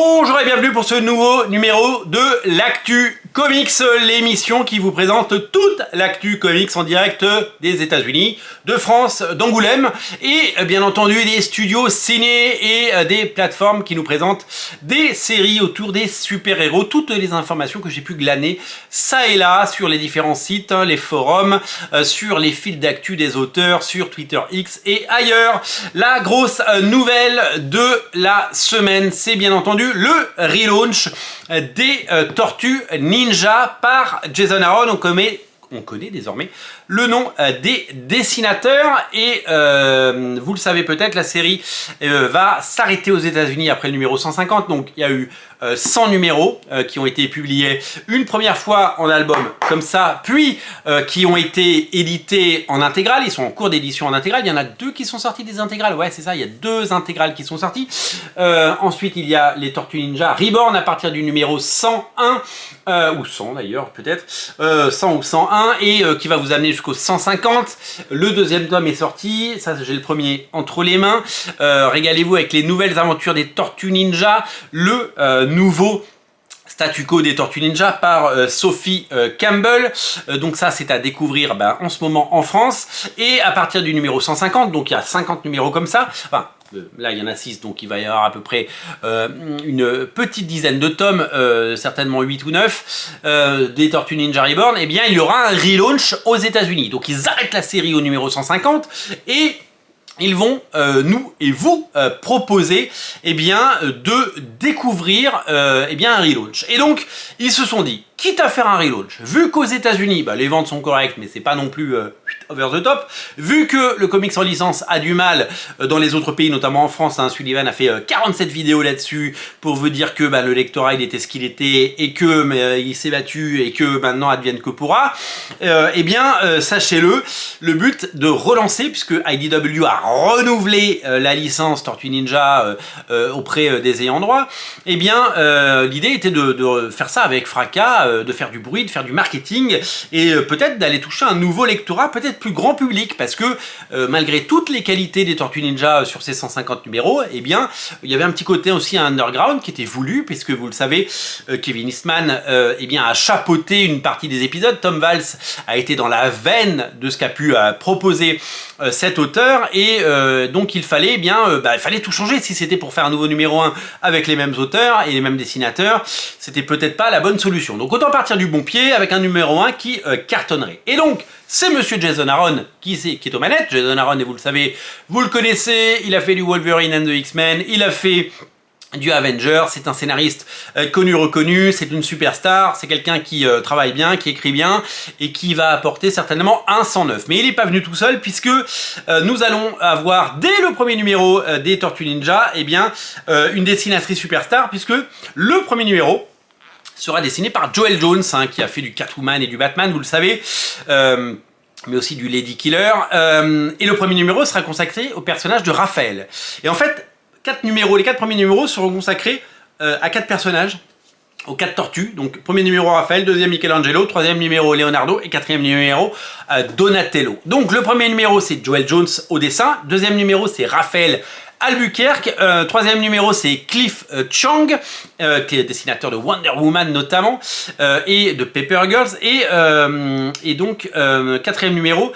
Bonjour et bienvenue pour ce nouveau numéro de l'Actu Comics, l'émission qui vous présente toute l'Actu Comics en direct des États-Unis, de France, d'Angoulême et bien entendu des studios ciné et des plateformes qui nous présentent des séries autour des super-héros. Toutes les informations que j'ai pu glaner ça et là sur les différents sites, les forums, sur les fils d'actu des auteurs, sur Twitter X et ailleurs. La grosse nouvelle de la semaine, c'est bien entendu le relaunch des Tortues Ninja par Jason Aaron. On connaît désormais le nom des dessinateurs et vous le savez peut-être, la série va s'arrêter aux États-Unis après le numéro 150. Donc il y a eu 100 numéros qui ont été publiés une première fois en album comme ça, puis qui ont été édités en intégrale. Ils sont en cours d'édition en intégrale. Il y en a deux qui sont sortis des intégrales. Ouais, c'est ça, il y a deux intégrales qui sont sorties. Ensuite, il y a les Tortues Ninja Reborn à partir du numéro 101, ou 100 d'ailleurs, peut-être, 100 ou 101, et qui va vous amener jusqu'au 150. Le deuxième tome est sorti. Ça, j'ai le premier entre les mains. Régalez-vous avec les nouvelles aventures des Tortues Ninja. Le nouveau statu quo des Tortues Ninja par Sophie Campbell. Donc ça, c'est à découvrir en ce moment en France. Et à partir du numéro 150, donc il y a 50 numéros comme ça, enfin, là il y en a 6, donc il va y avoir à peu près une petite dizaine de tomes, certainement 8 ou 9, des Tortues Ninja Reborn. Et bien il y aura un relaunch aux États-Unis. Donc ils arrêtent la série au numéro 150 et ils vont nous et vous proposer de découvrir un relaunch. Et donc ils se sont dit, quitte à faire un relaunch, vu qu'aux États-Unis les ventes sont correctes, mais c'est pas non plus over the top, vu que le comics en licence a du mal dans les autres pays, notamment en France, Sullivan a fait 47 vidéos là-dessus pour vous dire que le lectorat il était ce qu'il était et que il s'est battu et que maintenant advienne que pourra. Sachez-le, le but de relancer, puisque IDW a renouvelé la licence Tortue Ninja auprès des ayants droit, l'idée était de faire ça avec fracas, de faire du bruit, de faire du marketing et peut-être d'aller toucher un nouveau lectorat, peut-être plus grand public, parce que malgré toutes les qualités des Tortues Ninja sur ces 150 numéros, il y avait un petit côté aussi underground qui était voulu, puisque vous le savez, Kevin Eastman a chapeauté une partie des épisodes. Tom Valls a été dans la veine de ce qu'a pu proposer cet auteur, et donc il fallait tout changer. Si c'était pour faire un nouveau numéro 1 avec les mêmes auteurs et les mêmes dessinateurs, c'était peut-être pas la bonne solution. Donc autant partir du bon pied avec un numéro 1 qui cartonnerait. Et donc c'est monsieur Jason Aaron qui est aux manettes. Jason Aaron, et vous le savez, vous le connaissez, il a fait du Wolverine and the X-Men, il a fait du Avenger, c'est un scénariste connu, reconnu, c'est une superstar, c'est quelqu'un qui travaille bien, qui écrit bien et qui va apporter certainement un 109. Mais il n'est pas venu tout seul, puisque nous allons avoir dès le premier numéro des Tortues Ninja une dessinatrice superstar, puisque le premier numéro sera dessiné par Joëlle Jones, qui a fait du Catwoman et du Batman, vous le savez, mais aussi du Lady Killer. Et le premier numéro sera consacré au personnage de Raphaël. Et en fait, les 4 premiers numéros seront consacrés à 4 personnages, aux 4 tortues. Donc premier numéro Raphaël, deuxième Michelangelo, troisième numéro Leonardo et quatrième numéro Donatello. Donc le premier numéro c'est Joëlle Jones au dessin, deuxième numéro c'est Raphaël Albuquerque, troisième numéro c'est Cliff Chang, qui est dessinateur de Wonder Woman notamment, et de Paper Girls, et donc quatrième numéro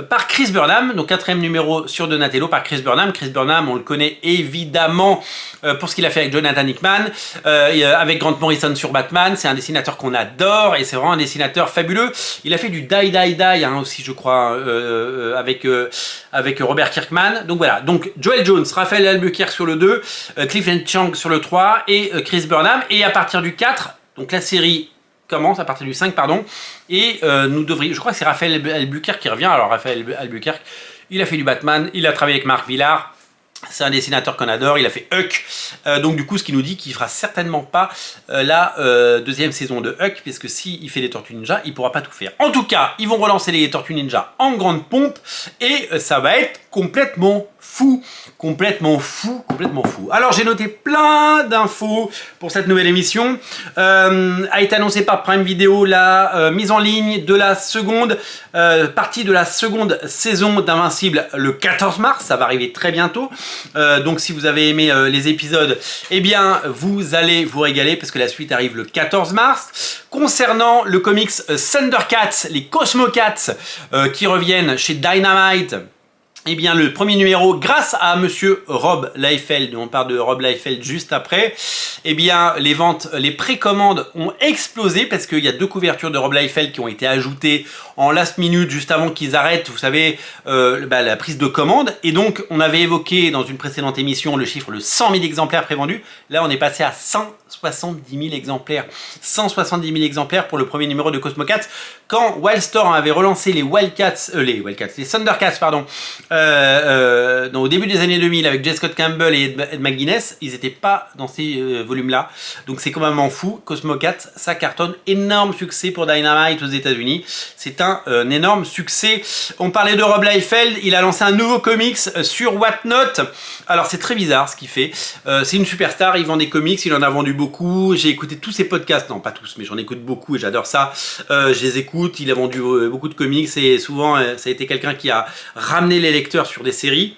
par Chris Burnham, donc quatrième numéro sur Donatello par Chris Burnham. Chris Burnham, on le connaît évidemment pour ce qu'il a fait avec Jonathan Hickman, avec Grant Morrison sur Batman. C'est un dessinateur qu'on adore et c'est vraiment un dessinateur fabuleux. Il a fait du Die Die Die aussi, je crois, avec Robert Kirkman. Donc voilà, donc Joëlle Jones, Raphaël Albuquerque sur le 2, Cliff Chang sur le 3 et Chris Burnham. Et à partir du 4, donc la série commence à partir du 5, pardon, et je crois que c'est Raphaël Albuquerque qui revient. Alors Raphaël Albuquerque, il a fait du Batman, il a travaillé avec Marc Millar. C'est un dessinateur qu'on adore, il a fait Huck, donc du coup ce qui nous dit qu'il fera certainement pas la deuxième saison de Huck, puisque s'il fait les Tortues Ninja, il pourra pas tout faire. En tout cas, ils vont relancer les Tortues Ninja en grande pompe, et ça va être complètement fou, complètement fou, complètement fou. Alors j'ai noté plein d'infos pour cette nouvelle émission. A été annoncé par Prime Video la mise en ligne de la seconde partie de la seconde saison d'Invincible le 14 mars, ça va arriver très bientôt. Donc si vous avez aimé les épisodes, eh bien vous allez vous régaler parce que la suite arrive le 14 mars. Concernant le comics Thundercats, les Cosmocats qui reviennent chez Dynamite, eh bien, le premier numéro, grâce à monsieur Rob Liefeld, on parle de Rob Liefeld juste après, eh bien, les ventes, les précommandes ont explosé parce qu'il y a 2 couvertures de Rob Liefeld qui ont été ajoutées en last minute, juste avant qu'ils arrêtent, vous savez, la prise de commande. Et donc, on avait évoqué dans une précédente émission le chiffre de 100 000 exemplaires prévendus. Là, on est passé à 170 000 exemplaires. 170 000 exemplaires pour le premier numéro de Cosmocats. Quand Wildstorm avait relancé les les Thundercats, pardon, au début des années 2000 avec J. Scott Campbell et Ed McGuinness, ils n'étaient pas dans ces volumes-là. Donc c'est complètement fou. Cosmocats, ça cartonne. Énorme succès pour Dynamite aux États-Unis. C'est un énorme succès. On parlait de Rob Liefeld. Il a lancé un nouveau comics sur Whatnot. Alors c'est très bizarre ce qu'il fait. C'est une superstar. Il vend des comics. Il en a vendu beaucoup. J'ai écouté tous ses podcasts. Non, pas tous, mais j'en écoute beaucoup et j'adore ça. Je les écoute. Il a vendu beaucoup de comics et souvent ça a été quelqu'un qui a ramené les lecteurs sur des séries.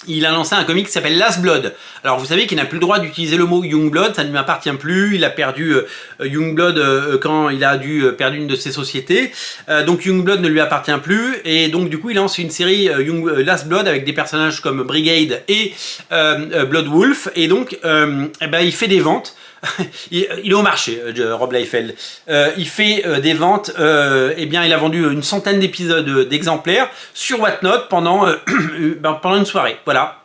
Il a lancé un comic qui s'appelle Last Blood. Alors vous savez qu'il n'a plus le droit d'utiliser le mot Youngblood, ça ne lui appartient plus. Il a perdu Youngblood quand il a dû perdre une de ses sociétés. Donc Youngblood ne lui appartient plus. Et donc du coup il lance une série Last Blood avec des personnages comme Brigade et Blood Wolf. Et donc il fait des ventes. Il est au marché, Rob Liefeld. Il fait des ventes. Il a vendu une centaine d'exemplaires sur Whatnot pendant une soirée. Voilà.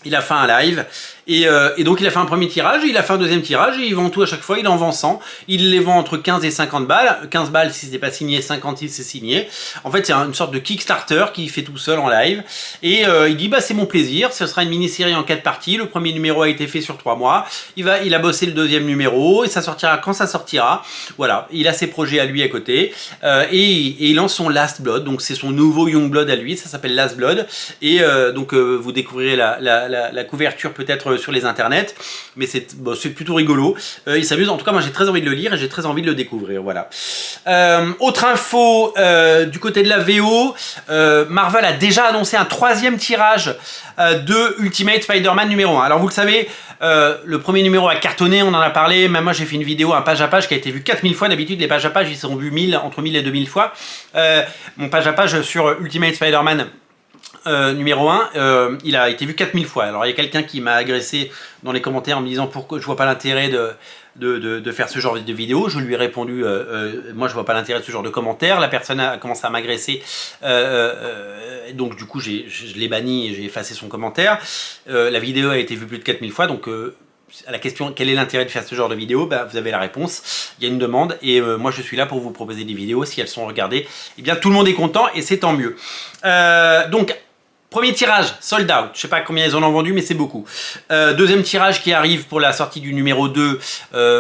Il a fait un live et donc il a fait un premier tirage, il a fait un deuxième tirage et il vend tout à chaque fois, il en vend 100. Il les vend entre 15 et 50 balles. 15 balles si c'est pas signé, 50 si c'est signé. En fait c'est une sorte de Kickstarter qu'il fait tout seul en live et il dit c'est mon plaisir, ce sera une mini-série en 4 parties. Le premier numéro a été fait sur 3 mois. Il a bossé le deuxième numéro et ça sortira quand ça sortira. Voilà, il a ses projets à lui à côté et il lance son Last Blood, donc c'est son nouveau Youngblood à lui, ça s'appelle Last Blood et vous découvrirez la couverture peut-être sur les internets, mais c'est plutôt rigolo. Il s'amuse, en tout cas moi j'ai très envie de le lire et j'ai très envie de le découvrir, voilà. Autre info du côté de la VO, Marvel a déjà annoncé un 3e tirage de Ultimate Spider-Man numéro 1. Alors vous le savez, le premier numéro a cartonné, on en a parlé, même moi j'ai fait une vidéo, un page à page qui a été vu 4000 fois, d'habitude les pages à page ils sont vus entre 1000 et 2000 fois. Mon page à page sur Ultimate Spider-Man numéro 1, il a été vu 4000 fois. Alors il y a quelqu'un qui m'a agressé dans les commentaires en me disant pourquoi je vois pas l'intérêt de faire ce genre de vidéo. Je lui ai répondu moi je vois pas l'intérêt de ce genre de commentaires. La personne a commencé à m'agresser donc du coup je l'ai banni et j'ai effacé son commentaire. La vidéo a été vue plus de 4000 fois, donc à la question quel est l'intérêt de faire ce genre de vidéo, vous avez la réponse. Il y a une demande et moi je suis là pour vous proposer des vidéos. Si elles sont regardées, eh bien tout le monde est content et c'est tant mieux. Donc premier tirage, sold out. Je sais pas combien ils en ont vendu, mais c'est beaucoup. Deuxième tirage qui arrive pour la sortie du numéro 2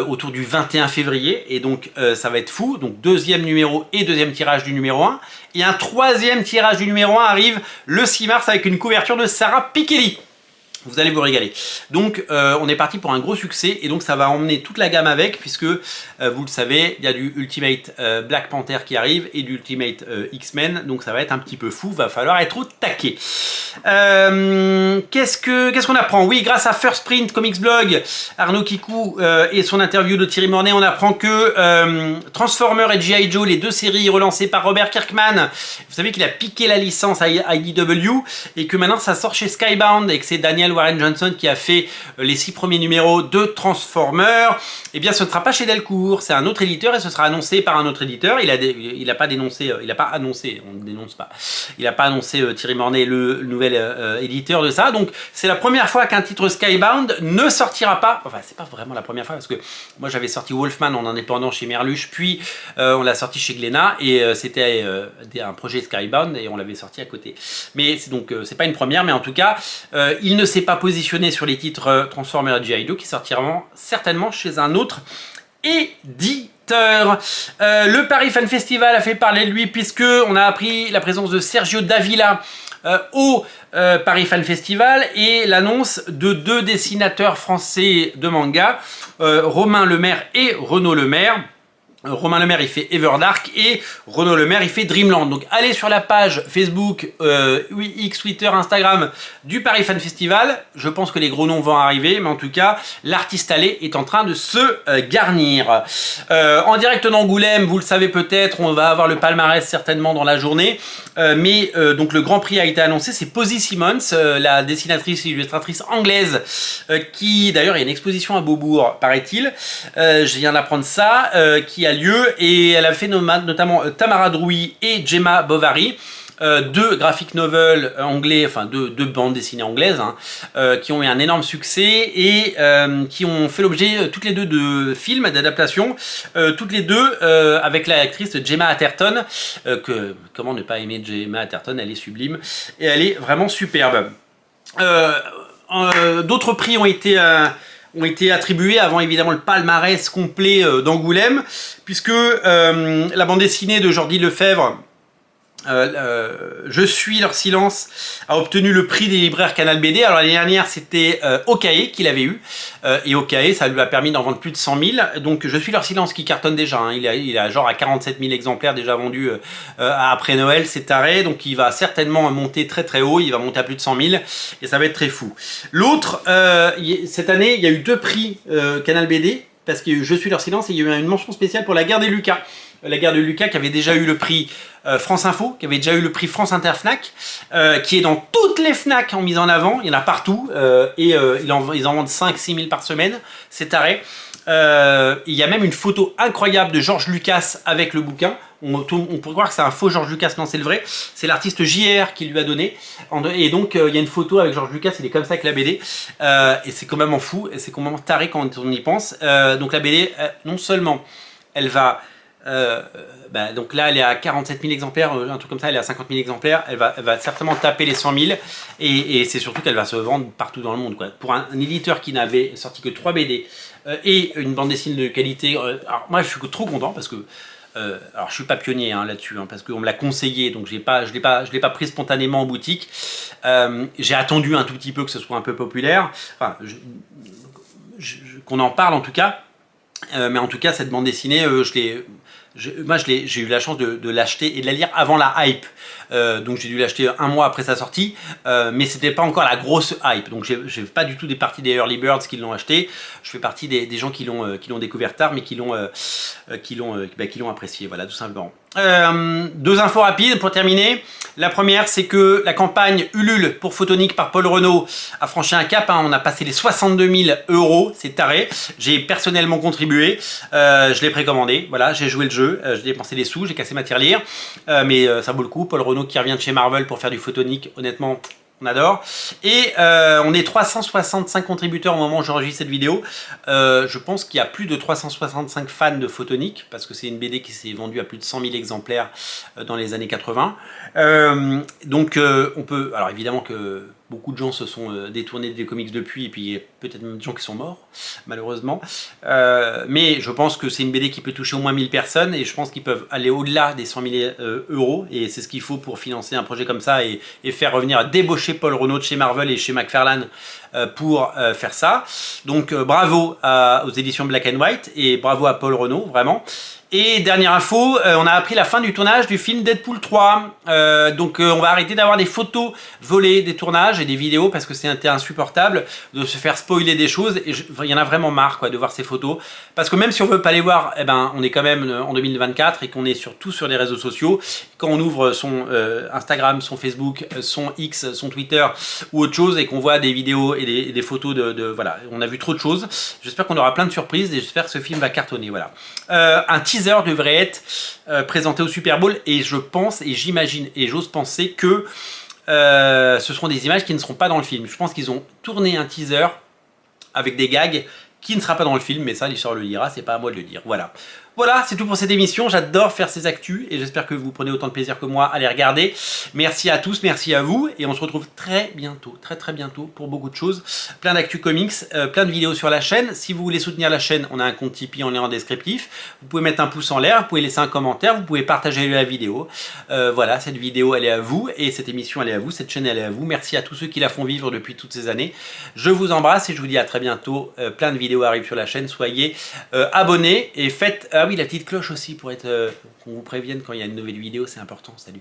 autour du 21 février. Et donc, ça va être fou. Donc, deuxième numéro et deuxième tirage du numéro 1. Et un troisième tirage du numéro 1 arrive le 6 mars avec une couverture de Sarah Pikeli. Vous allez vous régaler. Donc on est parti pour un gros succès et donc ça va emmener toute la gamme avec puisque vous le savez, il y a du Ultimate Black Panther qui arrive et du Ultimate X-Men, donc ça va être un petit peu fou, va falloir être au taquet. Qu'est-ce qu'on apprend? Oui, grâce à First Print Comics Blog, Arnaud Kikou et son interview de Thierry Mornay, on apprend que Transformers et G.I. Joe, les 2 séries relancées par Robert Kirkman, vous savez qu'il a piqué la licence à IDW et que maintenant ça sort chez Skybound et que c'est Daniel Warren Johnson qui a fait les 6 premiers numéros de Transformers. Eh bien ce ne sera pas chez Delcourt, c'est un autre éditeur et ce sera annoncé par un autre éditeur. Il a pas dénoncé, il a pas annoncé, on ne dénonce pas, il n'a pas annoncé Thierry Mornay, le nouvel éditeur de ça. Donc c'est la première fois qu'un titre Skybound ne sortira pas, enfin c'est pas vraiment la première fois parce que moi j'avais sorti Wolfman en indépendant chez Merluche, puis on l'a sorti chez Glénat et c'était un projet Skybound et on l'avait sorti à côté. Mais donc c'est pas une première, mais en tout cas il ne s'est pas positionné sur les titres Transformers et G.I. Joe qui sortiront certainement chez un autre éditeur. Le Paris Fan Festival a fait parler de lui puisque on a appris la présence de Sergio Davila au Paris Fan Festival et l'annonce de 2 dessinateurs français de manga, Romain Lemaire et Renaud Lemaire. Romain Lemaire il fait Everdark et Renaud Lemaire il fait Dreamland. Donc allez sur la page Facebook, X, Twitter, Instagram du Paris Fan Festival. Je pense que les gros noms vont arriver, mais en tout cas l'artiste allé est en train de se garnir. En direct d'Angoulême, vous le savez peut-être, on va avoir le palmarès certainement dans la journée. Donc le Grand Prix a été annoncé, c'est Posy Simmons, la dessinatrice et illustratrice anglaise, qui d'ailleurs il y a une exposition à Beaubourg, paraît-il. Je viens d'apprendre ça, qui a lieu, et elle a fait notamment Tamara Drouy et Gemma Bovary, 2 graphic novels anglais, enfin 2 bandes dessinées anglaises, hein, qui ont eu un énorme succès et qui ont fait l'objet toutes les 2 de films d'adaptation, toutes les 2 avec l'actrice Gemma Atherton, comment ne pas aimer Gemma Atherton, elle est sublime et elle est vraiment superbe. D'autres prix ont été attribués avant évidemment le palmarès complet d'Angoulême, puisque la bande dessinée de Jordi Lefebvre, Je suis leur silence, a obtenu le prix des libraires Canal BD. Alors l'année dernière c'était Okae qui l'avait eu, et Okae ça lui a permis d'en vendre plus de 100 000. Donc Je suis leur silence qui cartonne déjà, hein. Il a genre à 47 000 exemplaires déjà vendus après Noël, c'est taré. Donc il va certainement monter très très haut, il va monter à plus de 100 000 et ça va être très fou. L'autre, cette année il y a eu 2 prix Canal BD, parce que Je suis leur silence, et il y a eu une mention spéciale pour La Guerre des Lucas. La Guerre de Lucas qui avait déjà eu le prix France Info, qui avait déjà eu le prix France Inter Fnac, qui est dans toutes les Fnac en mise en avant, il y en a partout, ils en vendent 5-6 000 par semaine, c'est taré. Il y a même une photo incroyable de George Lucas avec le bouquin. On pourrait croire que c'est un faux George Lucas, non c'est le vrai, c'est l'artiste JR qui lui a donné, et donc il y a une photo avec George Lucas, il est comme ça avec la BD, et c'est quand même fou, et c'est quand même taré quand on y pense. Donc la BD, non seulement elle va... donc là elle est à 47 000 exemplaires, un truc comme ça, elle est à 50 000 exemplaires, elle va certainement taper les 100 000, et c'est surtout qu'elle va se vendre partout dans le monde, quoi. Pour un éditeur qui n'avait sorti que 3 BD et une bande dessinée de qualité, alors moi je suis trop content parce que alors je suis pas pionnier là-dessus, parce qu'on me l'a conseillé, donc je l'ai pas pris spontanément en boutique. J'ai attendu un tout petit peu que ce soit un peu populaire, enfin qu'on en parle en tout cas. Mais en tout cas cette bande dessinée, j'ai eu la chance de l'acheter et de la lire avant la hype, donc j'ai dû l'acheter un mois après sa sortie, mais c'était pas encore la grosse hype, donc j'ai pas du tout des parties des early birds qui l'ont acheté. Je fais partie des gens qui l'ont découvert tard, mais qui l'ont apprécié, voilà, tout simplement. 2 infos rapides pour terminer. La première, c'est que la campagne Ulule pour Photonique par Paul Renaud a franchi un cap, on a passé les 62 000 €, c'est taré. J'ai personnellement contribué, je l'ai précommandé, voilà, j'ai joué le jeu, j'ai dépensé des sous, j'ai cassé ma tirelire, mais ça vaut le coup. Paul Renaud qui revient de chez Marvel pour faire du Photonique, honnêtement, on adore. Et on est 365 contributeurs au moment où j'enregistre cette vidéo. Je pense qu'il y a plus de 365 fans de Photonique, parce que c'est une BD qui s'est vendue à plus de 100 000 exemplaires dans les années 80. Donc on peut... Alors évidemment que beaucoup de gens se sont détournés des comics depuis, et puis il y a peut-être même des gens qui sont morts, malheureusement. Mais je pense que c'est une BD qui peut toucher au moins 1000 personnes, et je pense qu'ils peuvent aller au-delà des 100 000 €, et c'est ce qu'il faut pour financer un projet comme ça, et faire revenir, débaucher Paul Renaud de chez Marvel et chez McFarlane pour faire ça. Donc bravo aux éditions Black and White, et bravo à Paul Renaud, vraiment. Et dernière info, on a appris la fin du tournage du film Deadpool 3. Donc on va arrêter d'avoir des photos volées des tournages et des vidéos, parce que c'était insupportable de se faire spoiler des choses, et il y en a vraiment marre, quoi, de voir ces photos. Parce que même si on veut pas les voir, on est quand même en 2024 et qu'on est surtout sur les réseaux sociaux. Quand on ouvre son Instagram, son Facebook, son X, son Twitter ou autre chose, et qu'on voit des vidéos et des photos voilà, on a vu trop de choses. J'espère qu'on aura plein de surprises, et j'espère que ce film va cartonner, voilà. Un teaser devrait être présenté au Super Bowl, et je pense, et j'imagine, et j'ose penser que ce seront des images qui ne seront pas dans le film. Je pense qu'ils ont tourné un teaser avec des gags qui ne sera pas dans le film, mais ça l'histoire le dira, c'est pas à moi de le dire, voilà. Voilà, c'est tout pour cette émission. J'adore faire ces actus et j'espère que vous prenez autant de plaisir que moi à les regarder. Merci à tous, merci à vous et on se retrouve très bientôt, très bientôt pour beaucoup de choses. Plein d'actus comics, plein de vidéos sur la chaîne. Si vous voulez soutenir la chaîne, on a un compte Tipeee en lien en descriptif. Vous pouvez mettre un pouce en l'air, vous pouvez laisser un commentaire, vous pouvez partager la vidéo. Voilà, cette vidéo elle est à vous et cette émission elle est à vous, cette chaîne elle est à vous. Merci à tous ceux qui la font vivre depuis toutes ces années. Je vous embrasse et je vous dis à très bientôt. Plein de vidéos arrivent sur la chaîne, soyez abonnés et faites... Ah oui, la petite cloche aussi pour être qu'on vous prévienne quand il y a une nouvelle vidéo, c'est important. Salut.